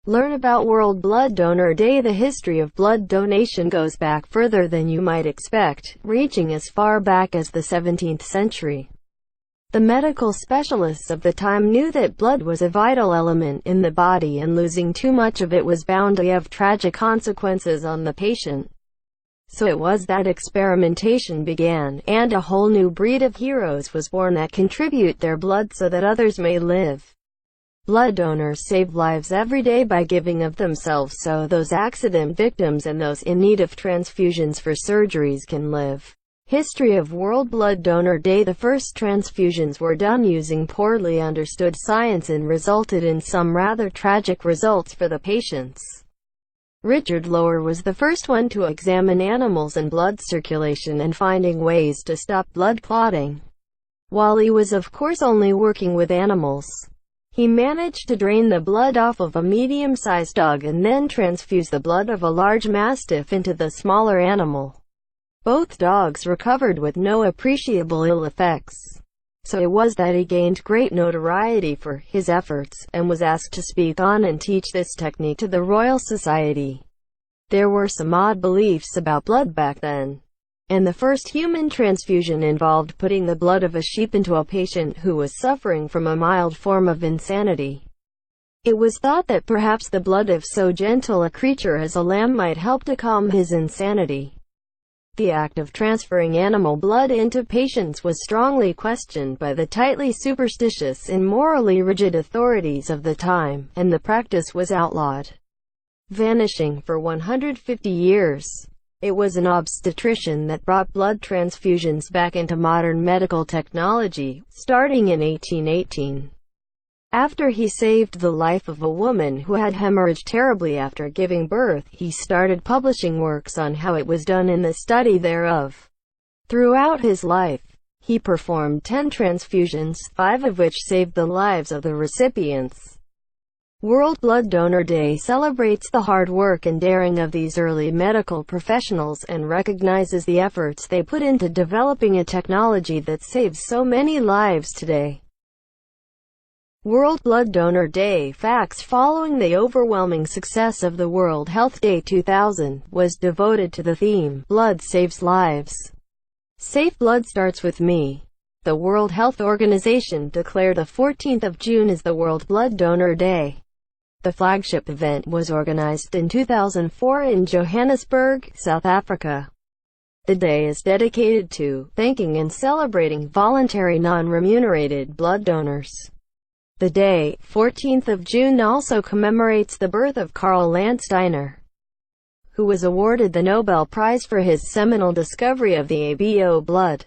Learn about World Blood Donor Day. The history of blood donation goes back further than you might expect, reaching as far back as the 17th century. The medical specialists of the time knew that blood was a vital element in the body, and losing too much of it was bound to have tragic consequences on the patient. So it was that experimentation began, and a whole new breed of heroes was born that contribute their blood so that others may live. Blood donors save lives every day by giving of themselves so those accident victims and those in need of transfusions for surgeries can live. History of World Blood Donor Day. The first transfusions were done using poorly understood science and resulted in some rather tragic results for the patients. Richard Lower was the first one to examine animals and blood circulation and finding ways to stop blood clotting. While he was of course only working with animals, he managed to drain the blood off of a medium-sized dog and then transfuse the blood of a large mastiff into the smaller animal. Both dogs recovered with no appreciable ill effects. So it was that he gained great notoriety for his efforts, and was asked to speak on and teach this technique to the Royal Society. There were some odd beliefs about blood back then, and the first human transfusion involved putting the blood of a sheep into a patient who was suffering from a mild form of insanity. It was thought that perhaps the blood of so gentle a creature as a lamb might help to calm his insanity. The act of transferring animal blood into patients was strongly questioned by the tightly superstitious and morally rigid authorities of the time, and the practice was outlawed, vanishing for 150 years. It was an obstetrician that brought blood transfusions back into modern medical technology, starting in 1818. After he saved the life of a woman who had hemorrhaged terribly after giving birth, he started publishing works on how it was done and the study thereof. Throughout his life, he performed 10 transfusions, 5 of which saved the lives of the recipients. World Blood Donor Day celebrates the hard work and daring of these early medical professionals and recognizes the efforts they put into developing a technology that saves so many lives today. World Blood Donor Day facts. Following the overwhelming success of the World Health Day 2000, was devoted to the theme, Blood Saves Lives. Safe blood starts with me. The World Health Organization declared the 14th of June as the World Blood Donor Day. The flagship event was organized in 2004 in Johannesburg, South Africa. The day is dedicated to thanking and celebrating voluntary non-remunerated blood donors. The day, 14th of June, also commemorates the birth of Karl Landsteiner, who was awarded the Nobel Prize for his seminal discovery of the ABO blood.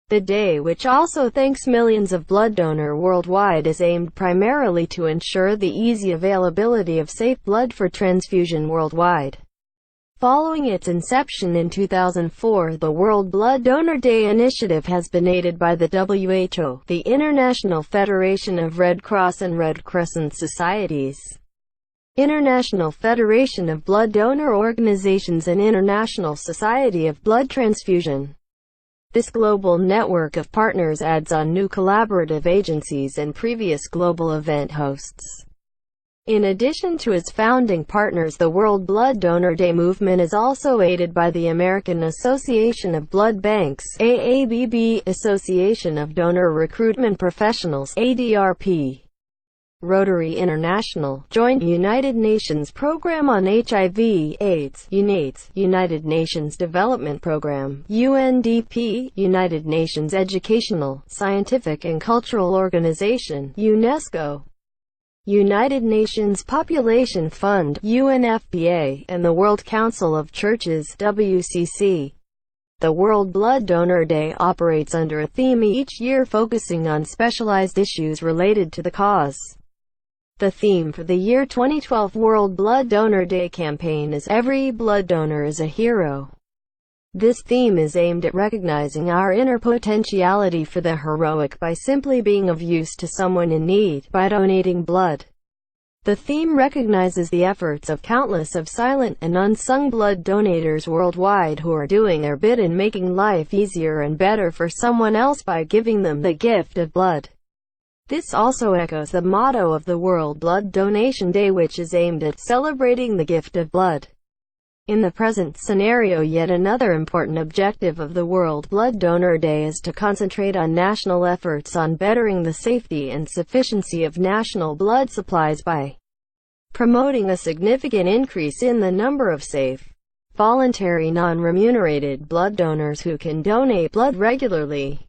The day, which also thanks millions of blood donors worldwide, is aimed primarily to ensure the easy availability of safe blood for transfusion worldwide. Following its inception in 2004, the World Blood Donor Day initiative has been aided by the WHO, the International Federation of Red Cross and Red Crescent Societies, International Federation of Blood Donor Organizations, and International Society of Blood Transfusion. This global network of partners adds on new collaborative agencies and previous global event hosts. In addition to its founding partners, the World Blood Donor Day movement is also aided by the American Association of Blood Banks, AABB, Association of Donor Recruitment Professionals, ADRP, Rotary International, Joint United Nations Program on HIV/AIDS, UNAIDS, United Nations Development Program, UNDP, United Nations Educational, Scientific and Cultural Organization, UNESCO, United Nations Population Fund, UNFPA, and the World Council of Churches, WCC. The World Blood Donor Day operates under a theme each year focusing on specialized issues related to the cause. The theme for the year 2012 World Blood Donor Day campaign is Every Blood Donor is a Hero. This theme is aimed at recognizing our inner potentiality for the heroic by simply being of use to someone in need by donating blood. The theme recognizes the efforts of countless of silent and unsung blood donators worldwide who are doing their bit in making life easier and better for someone else by giving them the gift of blood. This also echoes the motto of the World Blood Donation Day, which is aimed at celebrating the gift of blood. In the present scenario, yet another important objective of the World Blood Donor Day is to concentrate on national efforts on bettering the safety and sufficiency of national blood supplies by promoting a significant increase in the number of safe, voluntary non-remunerated blood donors who can donate blood regularly.